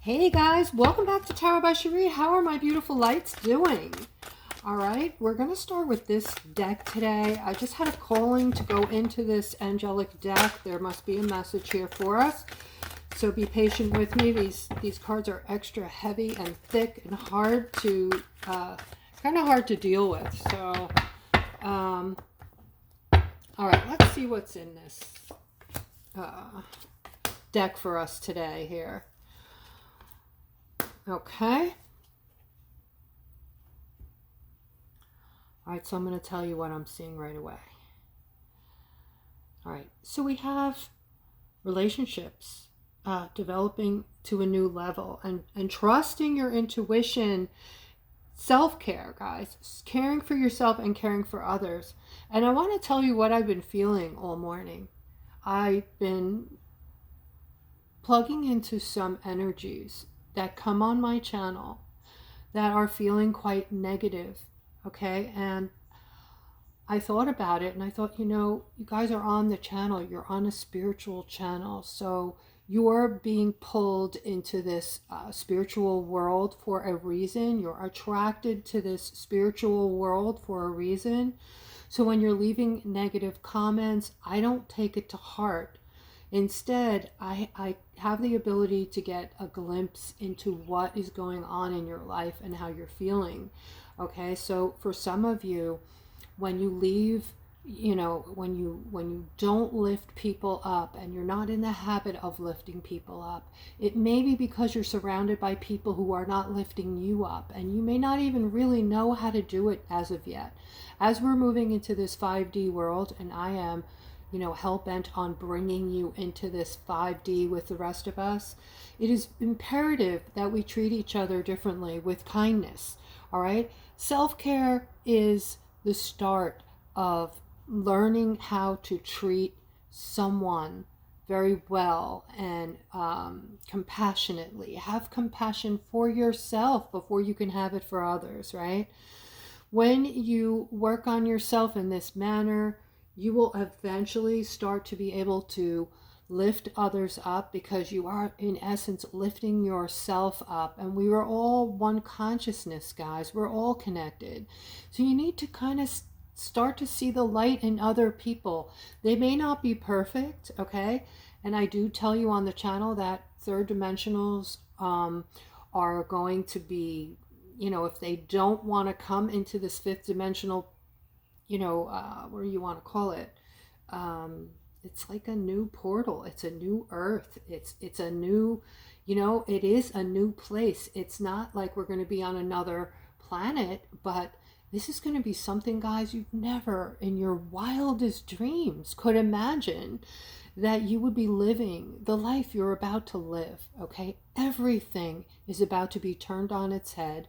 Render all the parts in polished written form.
Hey guys, welcome back to Tarot by Cherie. How are my beautiful lights doing? All right, we're going to start with this deck today. I just had a calling to go into this angelic deck. There must be a message here for us. So be patient with me. These cards are extra heavy and thick and hard to, kind of hard to deal with. So, all right, let's see what's in this deck for us today here. Okay. All right, so I'm going to tell you what I'm seeing right away. All right, so we have relationships developing to a new level and trusting your intuition, self-care, guys, caring for yourself and caring for others. And I want to tell you what I've been feeling all morning. I've been plugging into some energies that come on my channel that are feeling quite negative, okay? And I thought about it and I thought, you guys are on the channel, you're on a spiritual channel, so you're being pulled into this spiritual world for a reason. You're attracted to this spiritual world for a reason. So when you're leaving negative comments, I don't take it to heart. Instead, I have the ability to get a glimpse into what is going on in your life and how you're feeling. Okay, so for some of you, when you leave, when you don't lift people up and you're not in the habit of lifting people up, it may be because you're surrounded by people who are not lifting you up, and you may not even really know how to do it as of yet. As we're moving into this 5D world, and I am hell-bent on bringing you into this 5D with the rest of us, it is imperative that we treat each other differently with kindness, all right? Self-care is the start of learning how to treat someone very well and compassionately. Have compassion for yourself before you can have it for others, right? When you work on yourself in this manner, you will eventually start to be able to lift others up, because you are in essence lifting yourself up. And we are all one consciousness, guys. We're all connected. So you need to kind of start to see the light in other people. They may not be perfect, okay? And I do tell you on the channel that third dimensionals are going to be, if they don't want to come into this fifth dimensional, what do you want to call it? It's like a new portal. It's a new earth. It's a new, it is a new place. It's not like we're going to be on another planet, but this is going to be something, guys, you've never in your wildest dreams could imagine that you would be living the life you're about to live, okay? Everything is about to be turned on its head,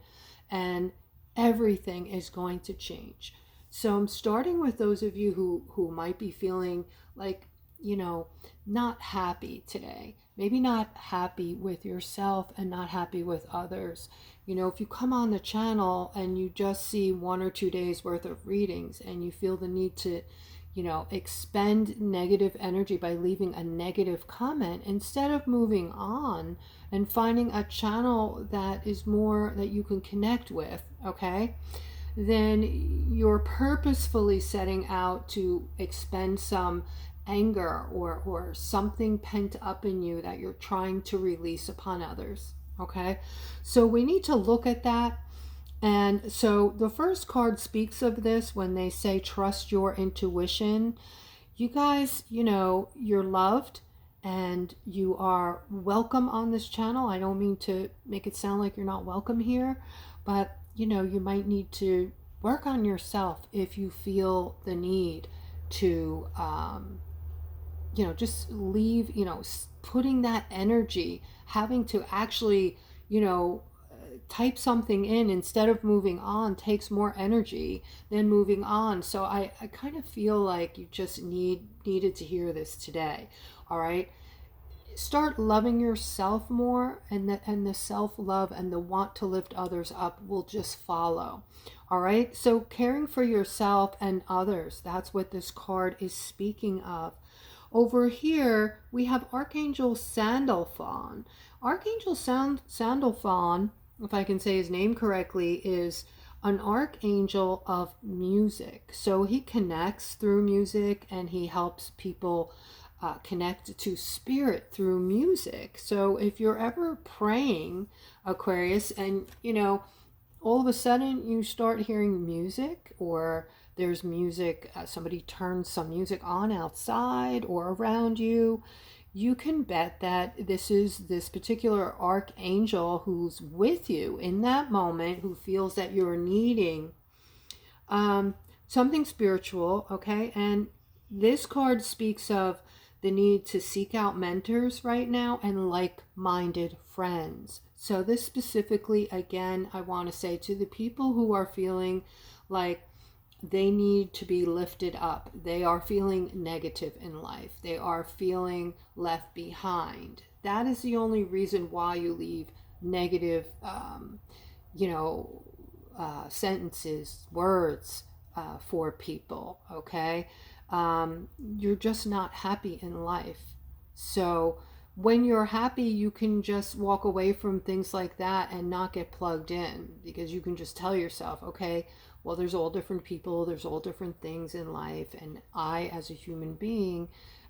and everything is going to change. So I'm starting with those of you who might be feeling like, not happy today. Maybe not happy with yourself and not happy with others. If you come on the channel and you just see 1 or 2 days worth of readings and you feel the need to, expend negative energy by leaving a negative comment, instead of moving on and finding a channel that is more that you can connect with, okay? Then you're purposefully setting out to expend some anger or something pent up in you that you're trying to release upon others, okay? So we need to look at that. And so the first card speaks of this when they say trust your intuition. You guys, you're loved and you are welcome on this channel. I don't mean to make it sound like you're not welcome here, but you might need to work on yourself if you feel the need to, just leave, putting that energy, having to actually, type something in instead of moving on takes more energy than moving on. So I kind of feel like you just needed to hear this today, all right? Start loving yourself more, and the self-love and the want to lift others up will just follow. All right, so caring for yourself and others, that's what this card is speaking of. Over here, we have Archangel Sandalphon. Archangel Sandalphon, if I can say his name correctly, is an archangel of music. So he connects through music, and he helps people connect to spirit through music. So if you're ever praying, Aquarius, and all of a sudden you start hearing music, or there's music, somebody turns some music on outside or around you, you can bet that this is this particular archangel who's with you in that moment, who feels that you're needing something spiritual, okay? And this card speaks of the need to seek out mentors right now and like-minded friends. So this specifically, again, I want to say to the people who are feeling like they need to be lifted up. They are feeling negative in life. They are feeling left behind. That is the only reason why you leave negative, sentences, words for people, okay? You're just not happy in life. So when you're happy, you can just walk away from things like that and not get plugged in, because you can just tell yourself, okay, well, there's all different people, there's all different things in life, and I, as a human being,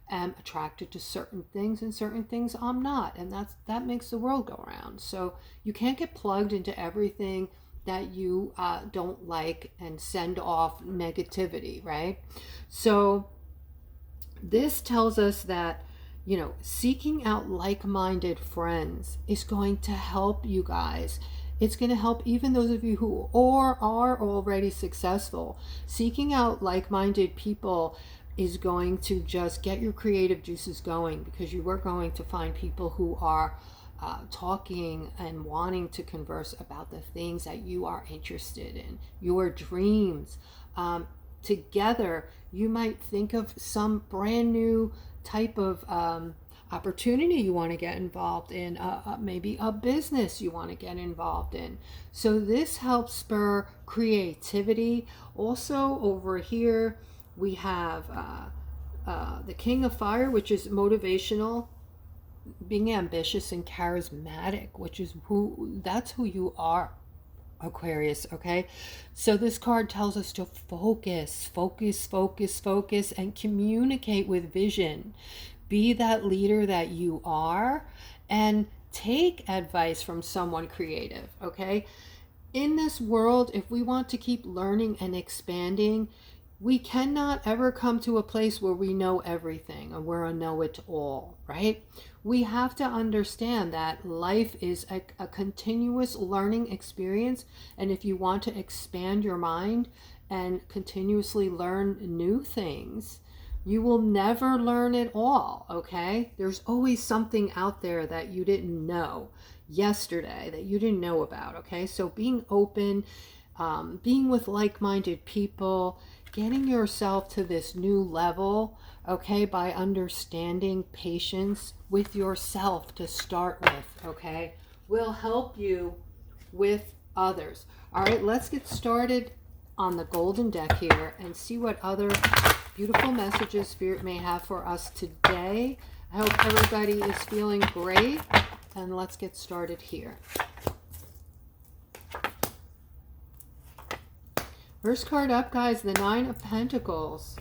am attracted to certain things, and certain things I'm not, and that makes the world go around. So you can't get plugged into everything that you don't like and send off negativity, right? So this tells us that seeking out like-minded friends is going to help you guys. It's going to help even those of you who are already successful. Seeking out like-minded people is going to just get your creative juices going, because you are going to find people who are talking and wanting to converse about the things that you are interested in, your dreams. Together, you might think of some brand new type of opportunity you want to get involved in, maybe a business you want to get involved in. So this helps spur creativity. Also over here, we have the King of Fire, which is motivational, being ambitious and charismatic, which is that's who you are, Aquarius, okay? So this card tells us to focus, and communicate with vision. Be that leader that you are, and take advice from someone creative, okay? In this world, if we want to keep learning and expanding, we cannot ever come to a place where we know everything and we're a know-it-all, right? We have to understand that life is a continuous learning experience, and if you want to expand your mind and continuously learn new things, you will never learn it all, okay? There's always something out there that you didn't know yesterday, that you didn't know about, okay? So being open, being with like-minded people, getting yourself to this new level, okay, by understanding patience with yourself to start with, okay, will help you with others. All right, let's get started on the golden deck here and see what other beautiful messages Spirit may have for us today. I hope everybody is feeling great, and let's get started here. First card up, guys, the Nine of Pentacles.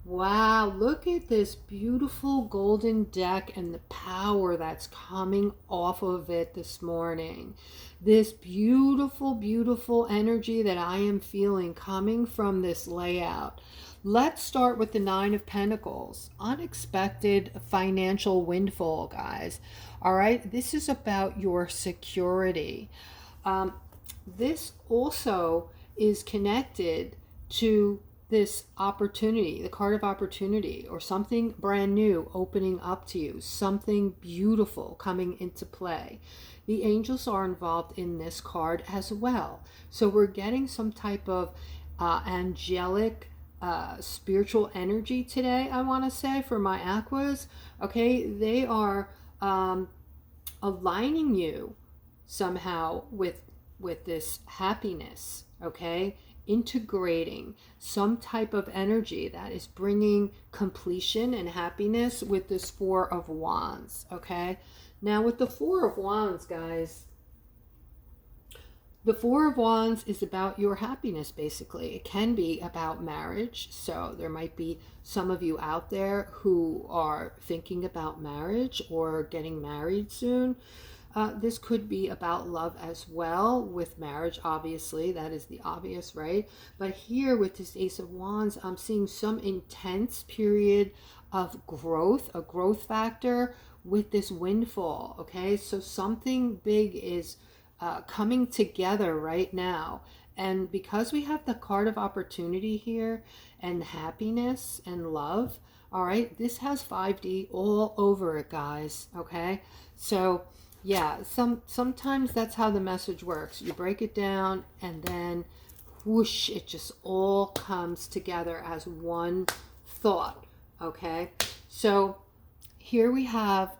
Wow, look at this beautiful golden deck and the power that's coming off of it this morning. This beautiful, beautiful energy that I am feeling coming from this layout. Let's start with the Nine of Pentacles. Unexpected financial windfall, guys. All right, this is about your security. This also is connected to this opportunity, the card of opportunity, or something brand new opening up to you, something beautiful coming into play. The angels are involved in this card as well. So we're getting some type of angelic spiritual energy today, I want to say, for my aquas. Okay, they are aligning you somehow with this happiness, okay, integrating some type of energy that is bringing completion and happiness with this Four of Wands, okay? Now with the Four of Wands, guys, the Four of Wands is about your happiness, basically. It can be about marriage. So there might be some of you out there who are thinking about marriage or getting married soon. This could be about love as well, with marriage, obviously. That is the obvious, right? But here with this Ace of Wands, I'm seeing some intense period of growth, a growth factor with this windfall, okay? So something big is coming together right now. And because we have the card of opportunity here and happiness and love, all right, this has 5D all over it, guys, okay? So yeah, sometimes that's how the message works. You break it down and then whoosh, it just all comes together as one thought, okay? So here we have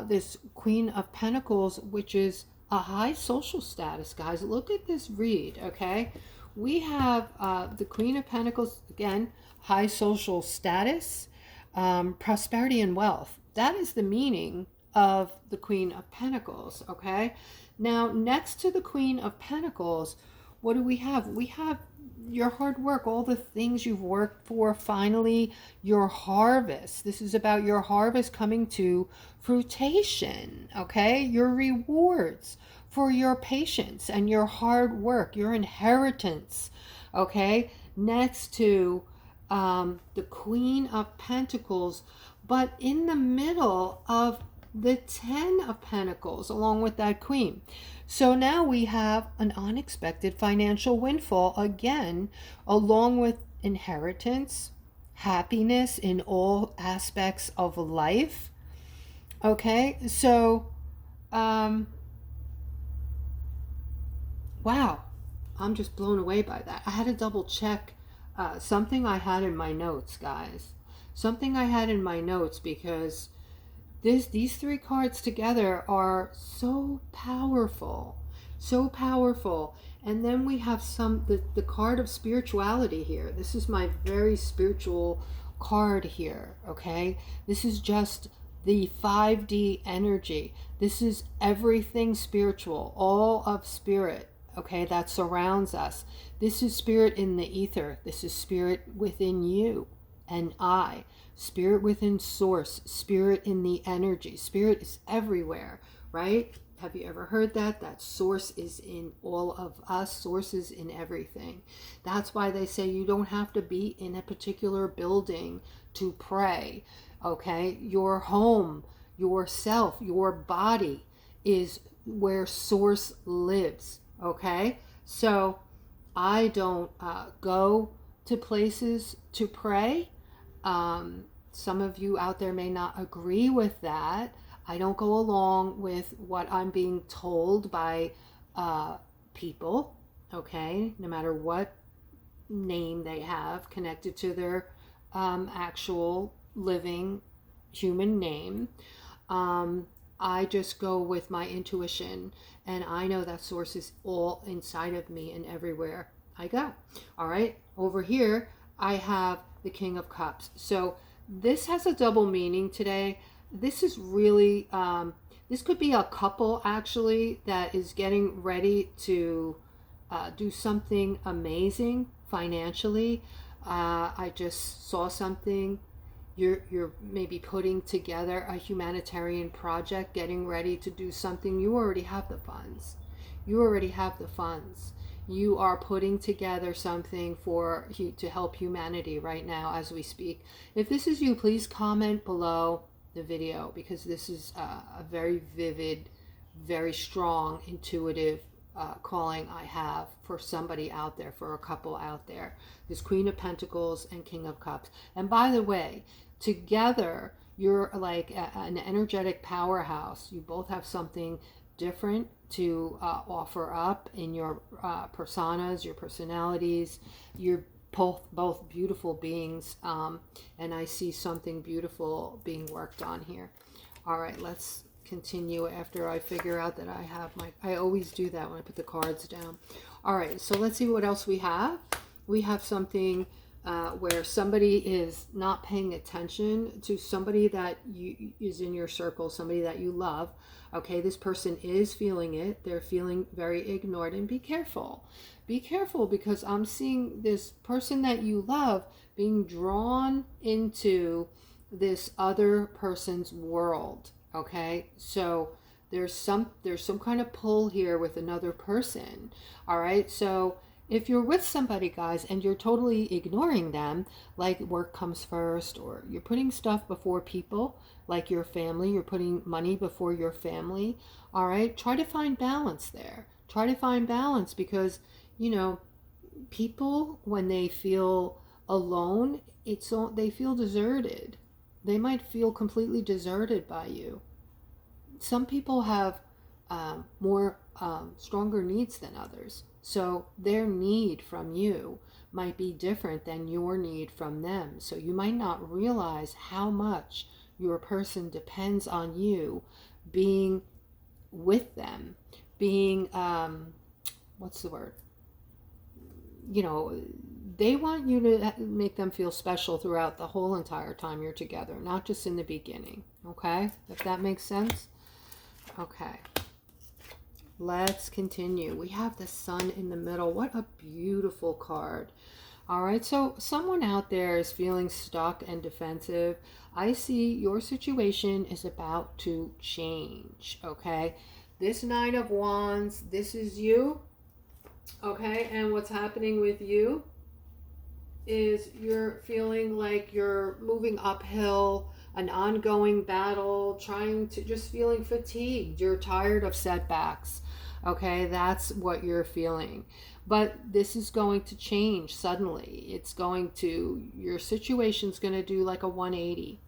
this Queen of Pentacles, which is a high social status, guys. Look at this read, okay? We have the Queen of Pentacles, again, high social status, prosperity and wealth. That is the meaning of the Queen of Pentacles, okay? Now, next to the Queen of Pentacles, what do we have? We have your hard work, all the things you've worked for, finally, your harvest. This is about your harvest coming to fruition, okay? Your rewards for your patience and your hard work, your inheritance, okay? Next to the Queen of Pentacles, but in the middle of the 10 of Pentacles, along with that Queen. So now we have an unexpected financial windfall again, along with inheritance, happiness in all aspects of life. Okay, so, wow, I'm just blown away by that. I had to double check something I had in my notes, guys. Something I had in my notes, because these three cards together are so powerful, so powerful. And then we have the card of spirituality here. This is my very spiritual card here, okay? This is just the 5D energy. This is everything spiritual, all of spirit, okay, that surrounds us. This is spirit in the ether. This is spirit within you and I. Spirit within source, spirit in the energy. Spirit is everywhere, right? Have you ever heard that? That source is in all of us. Source is in everything. That's why they say you don't have to be in a particular building to pray, okay? Your home, yourself, your body is where source lives, okay? So I don't go to places to pray. Some of you out there may not agree with that. I don't go along with what I'm being told by people, okay, no matter what name they have connected to their actual living human name. I just go with my intuition, and I know that source is all inside of me and everywhere I go. All right, over here I have the King of Cups. So this has a double meaning today. This is really, this could be a couple actually that is getting ready to do something amazing financially. I just saw something. You're maybe putting together a humanitarian project, getting ready to do something. You already have the funds. You already have the funds. You are putting together something to help humanity right now as we speak. If this is you, please comment below the video, because this is a very vivid, very strong, intuitive calling I have for somebody out there, for a couple out there. This Queen of Pentacles and King of Cups. And by the way, together you're like an energetic powerhouse. You both have something different to offer up in your personas, your personalities. You're both beautiful beings, and I see something beautiful being worked on here. All right, let's continue after I figure out that I have I always do that when I put the cards down. All right, so let's see what else we have. we have something where somebody is not paying attention to somebody that is in your circle, somebody that you love. Okay, this person is feeling it. They're feeling very ignored, and be careful. Be careful, because I'm seeing this person that you love being drawn into this other person's world. Okay, so there's some kind of pull here with another person. All right, so if you're with somebody, guys, and you're totally ignoring them, like work comes first, or you're putting stuff before people, like your family, you're putting money before your family, all right, try to find balance there. Try to find balance, because, you know, people, when they feel alone, they feel deserted. They might feel completely deserted by you. Some people have more stronger needs than others. So their need from you might be different than your need from them. So you might not realize how much your person depends on you being with them, being, what's the word? You know, they want you to make them feel special throughout the whole entire time you're together, not just in the beginning. Okay? If that makes sense? Okay. Let's continue. We have the Sun in the middle. What a beautiful card. All right, so someone out there is feeling stuck and defensive. I see your situation is about to change, okay? This Nine of Wands, this is you, okay? And what's happening with you is you're feeling like you're moving uphill, an ongoing battle, just feeling fatigued. You're tired of setbacks. Okay, that's what you're feeling. But this is going to change suddenly. Your situation's going to do like a 180.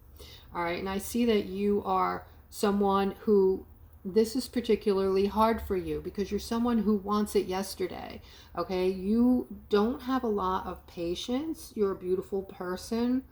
All right, and I see that you are someone who, this is particularly hard for you, because you're someone who wants it yesterday. Okay, you don't have a lot of patience. You're a beautiful person.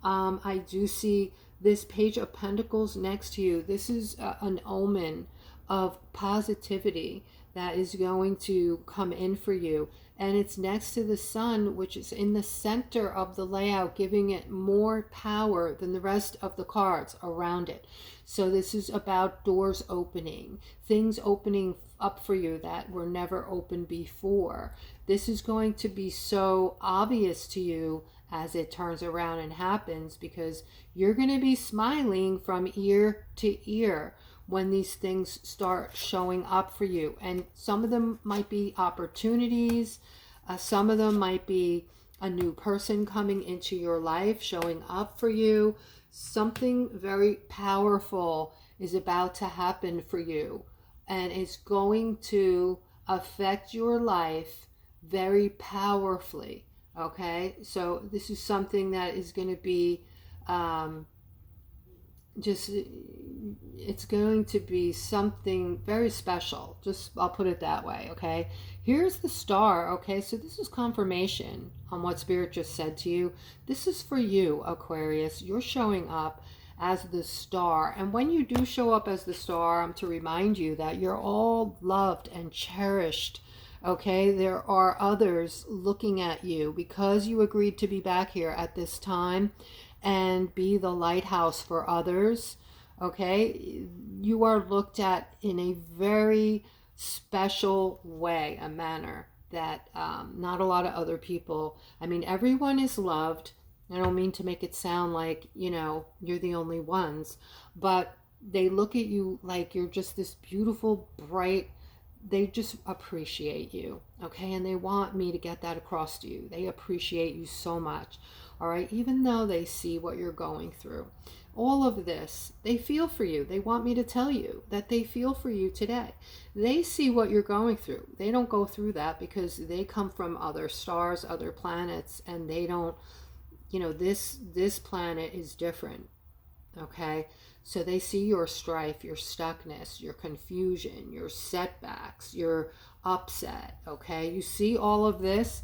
I do see this Page of Pentacles next to you. This is an omen of positivity that is going to come in for you. And it's next to the Sun, which is in the center of the layout, giving it more power than the rest of the cards around it. So this is about doors opening, things opening up for you that were never open before. This is going to be so obvious to you as it turns around and happens, because you're going to be smiling from ear to ear when these things start showing up for you. And some of them might be opportunities. Some of them might be a new person coming into your life, showing up for you. Something very powerful is about to happen for you, and it's going to affect your life very powerfully. Okay, so this is something that is going to be it's going to be something very special. I'll put it that way. Okay, here's the Star. Okay, so this is confirmation on what Spirit just said to you. This is for you, Aquarius. You're showing up as the Star, and when you do show up as the Star, I'm to remind you that you're all loved and cherished. Okay, there are others looking at you because you agreed to be back here at this time and be the lighthouse for others. Okay, you are looked at in a very special way, a manner that not a lot of other people. I mean, everyone is loved. I don't mean to make it sound like, you're the only ones, but they look at you like you're just this beautiful, bright, they just appreciate you, okay? And they want me to get that across to you. They appreciate you so much, all right? Even though they see what you're going through. All of this, they feel for you. They want me to tell you that they feel for you today. They see what you're going through. They don't go through that because they come from other stars, other planets, and they don't, this planet is different, okay? So they see your strife, your stuckness, your confusion, your setbacks, your upset, okay? You see all of this,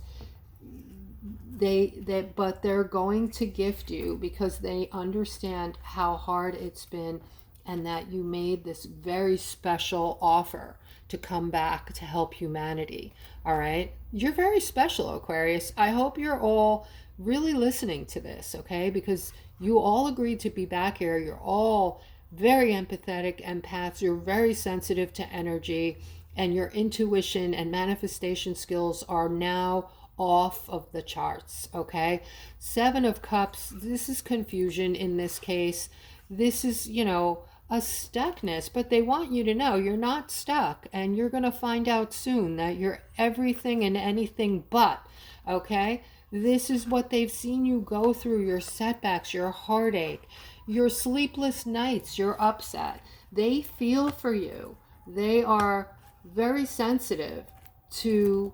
but they're going to gift you because they understand how hard it's been and that you made this very special offer to come back to help humanity. All right. You're very special, Aquarius. I hope you're all really listening to this, okay? Because you all agreed to be back here. You're all very empathetic empaths. You're very sensitive to energy, and your intuition and manifestation skills are now off of the charts, okay? Seven of Cups, this is confusion in this case. This is, you know, a stuckness, but they want you to know you're not stuck, and you're going to find out soon that you're everything and anything but, okay? This is what they've seen you go through, your setbacks, your heartache, your sleepless nights, your upset. They feel for you. They are very sensitive to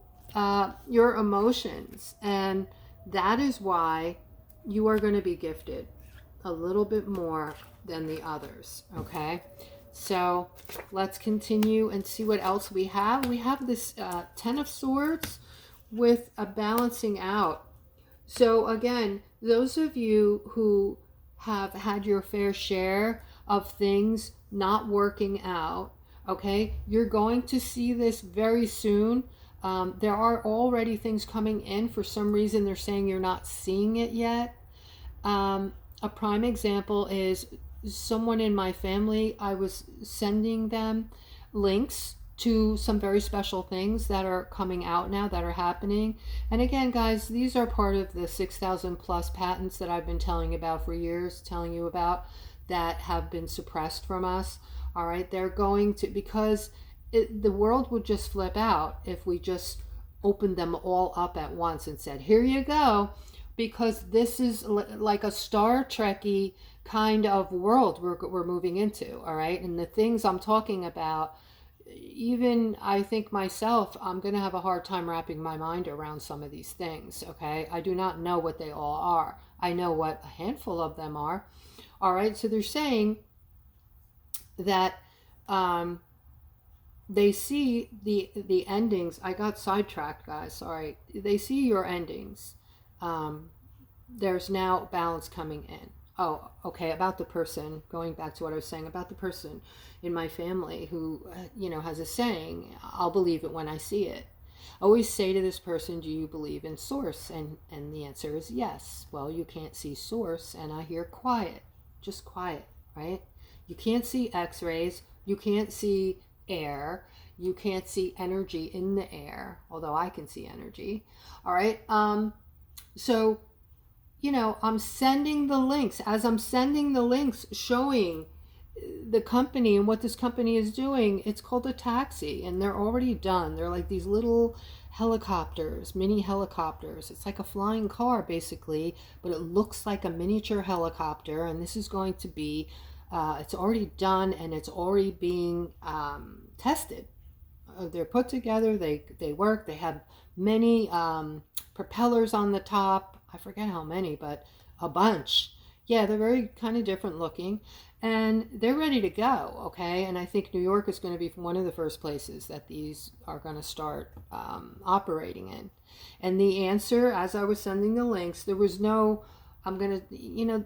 your emotions, and that is why you are going to be gifted a little bit more than the others, okay? So let's continue and see what else we have. We have this Ten of Swords with a balancing out. So again, those of you who have had your fair share of things not working out, okay, you're going to see this very soon. There are already things coming in. For some reason, they're saying you're not seeing it yet. A prime example is someone in my family. I was sending them links to some very special things that are coming out now, that are happening. And again, guys, these are part of the 6,000 plus patents that I've been telling about for years, telling you about, that have been suppressed from us. All right, they're going to, because the world would just flip out if we just opened them all up at once and said, here you go. Because this is like a Star Trek-y kind of world we're moving into, all right? And the things I'm talking about, even I think myself, I'm going to have a hard time wrapping my mind around some of these things, okay? I do not know what they all are. I know what a handful of them are, all right? So they're saying that they see the endings. I got sidetracked, guys, sorry. They see your endings. There's now balance coming in. Oh, okay, about the person, going back to what I was saying about the person in my family who, you know, has a saying, I'll believe it when I see it. I always say to this person, do you believe in source? And the answer is yes. Well, you can't see source, and I hear quiet, just quiet, right? You can't see x-rays, you can't see air, you can't see energy in the air, although I can see energy, all right? So, you know, I'm sending the links. As I'm sending the links showing the company and what this company is doing, it's called a taxi, and they're already done. They're like these little helicopters, mini helicopters. It's like a flying car, basically, but it looks like a miniature helicopter, and this is going to be, it's already done, and it's already being tested. They're put together, they work, they have many propellers on the top. I forget how many, but a bunch. Yeah, they're very kind of different looking, and they're ready to go, okay? And I think New York is going to be one of the first places that these are going to start operating in. And the answer, as I was sending the links, there was no, I'm going to, you know,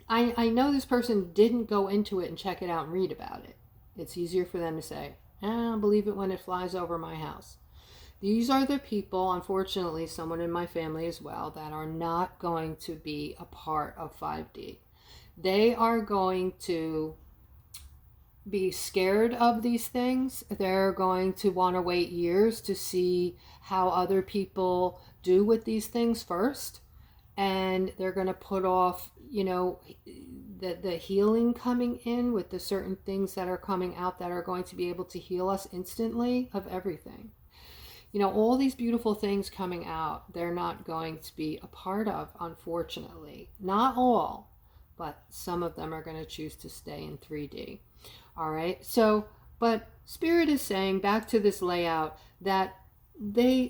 I know this person didn't go into it and check it out and read about it. It's easier for them to say, I'll believe it when it flies over my house. These are the people, unfortunately, someone in my family as well, that are not going to be a part of 5D. They are going to be scared of these things. They're going to want to wait years to see how other people do with these things first. And they're going to put off, you know, the healing coming in with the certain things that are coming out that are going to be able to heal us instantly of everything. You know, all these beautiful things coming out, they're not going to be a part of, unfortunately. Not all, but some of them are going to choose to stay in 3D. All right. So, but Spirit is saying, back to this layout, that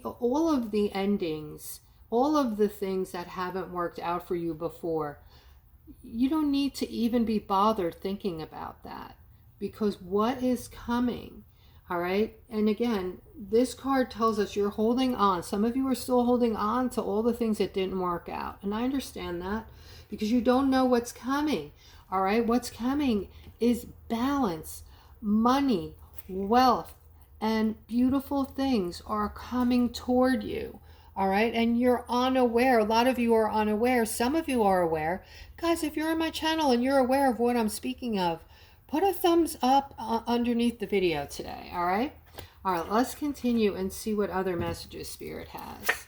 all of the endings, all of the things that haven't worked out for you before, you don't need to even be bothered thinking about that, because what is coming, all right? And again, this card tells us you're holding on. Some of you are still holding on to all the things that didn't work out. And I understand that, because you don't know what's coming, all right? What's coming is balance, money, wealth, and beautiful things are coming toward you. All right. And you're unaware. A lot of you are unaware. Some of you are aware. Guys, if you're on my channel and you're aware of what I'm speaking of, put a thumbs up underneath the video today. All right. All right. Let's continue and see what other messages Spirit has.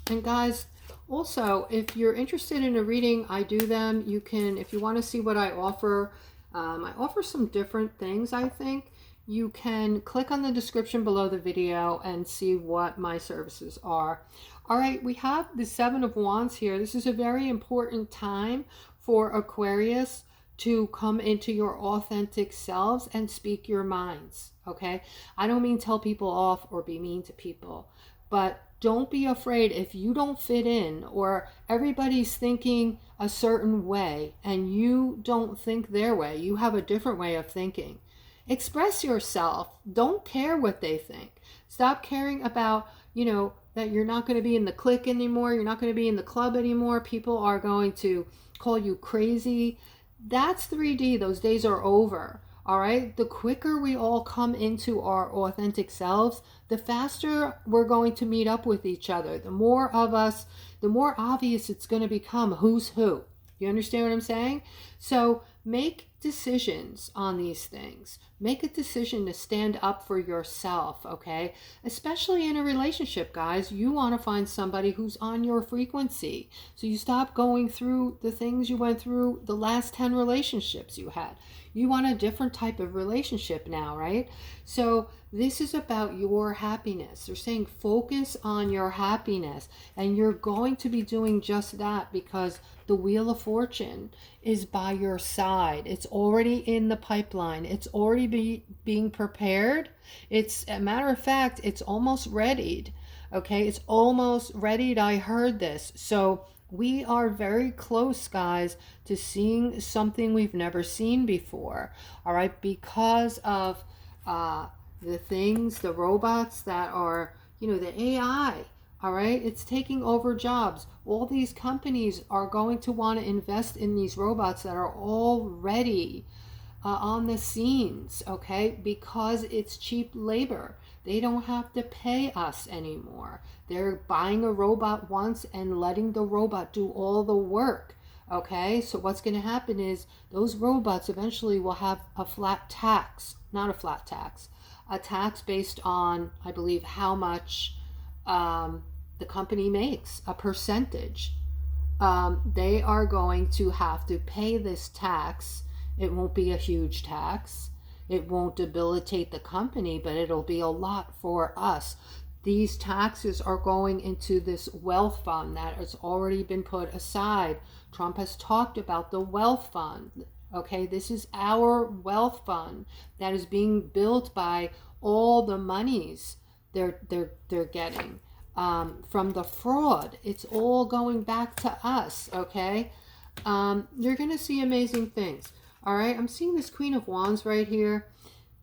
And guys, also, if you're interested in a reading, I do them. You can, if you want to see what I offer some different things, I think. You can click on the description below the video and see what my services are. All right, we have the Seven of Wands here. This is a very important time for Aquarius to come into your authentic selves and speak your minds, okay? I don't mean tell people off or be mean to people, but don't be afraid if you don't fit in or everybody's thinking a certain way and you don't think their way. You have a different way of thinking. Express yourself. Don't care what they think. Stop caring about, you know, that you're not going to be in the clique anymore. You're not going to be in the club anymore. People are going to call you crazy. That's 3D. Those days are over. All right. The quicker we all come into our authentic selves, the faster we're going to meet up with each other. The more of us, the more obvious it's going to become who's who. You understand what I'm saying? So make decisions on these things. Make a decision to stand up for yourself, okay? Especially in a relationship, guys. You want to find somebody who's on your frequency. So you stop going through the things you went through the last 10 relationships you had. You want a different type of relationship now, right? So this is about your happiness. They're saying focus on your happiness. And you're going to be doing just that because the Wheel of Fortune is by your side. It's already in the pipeline. It's already being prepared. It's, a matter of fact, it's almost readied. Okay, it's almost readied. I heard this. So we are very close, guys, to seeing something we've never seen before. All right, because of the things, the robots that are, you know, the AI. All right, it's taking over jobs. All these companies are going to want to invest in these robots that are already on the scenes, okay, because it's cheap labor. They don't have to pay us anymore. They're buying a robot once and letting the robot do all the work, okay? So what's going to happen is those robots eventually will have a flat tax, not a flat tax, a tax based on, I believe, how much the company makes, a percentage. They are going to have to pay this tax. It won't be a huge tax. It won't debilitate the company, but it'll be a lot for us. These taxes are going into this wealth fund that has already been put aside. Trump has talked about the wealth fund. Okay, this is our wealth fund that is being built by all the monies they're getting from the fraud. It's all going back to us. Okay, you're gonna see amazing things. All right, I'm seeing this Queen of Wands right here.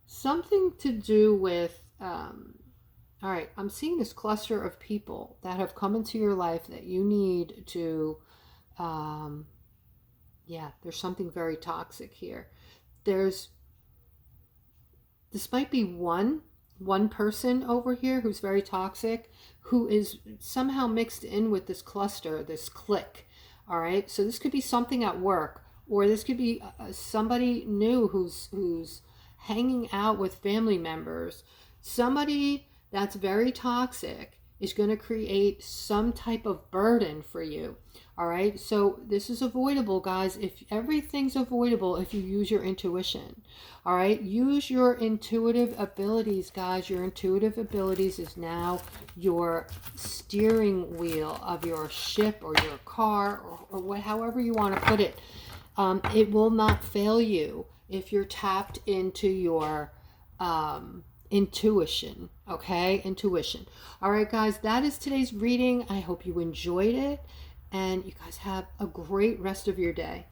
Something to do with, all right, I'm seeing this cluster of people that have come into your life that you need to, yeah, there's something very toxic here. This might be one person over here who's very toxic, who is somehow mixed in with this cluster, this clique. All right, so this could be something at work. Or this could be somebody new who's hanging out with family members. Somebody that's very toxic is going to create some type of burden for you. All right. So this is avoidable, guys. If everything's avoidable, if you use your intuition. All right. Use your intuitive abilities, guys. Your intuitive abilities is now your steering wheel of your ship or your car or however you want to put it. It will not fail you if you're tapped into your intuition, okay? Intuition. All right, guys, that is today's reading. I hope you enjoyed it, and you guys have a great rest of your day.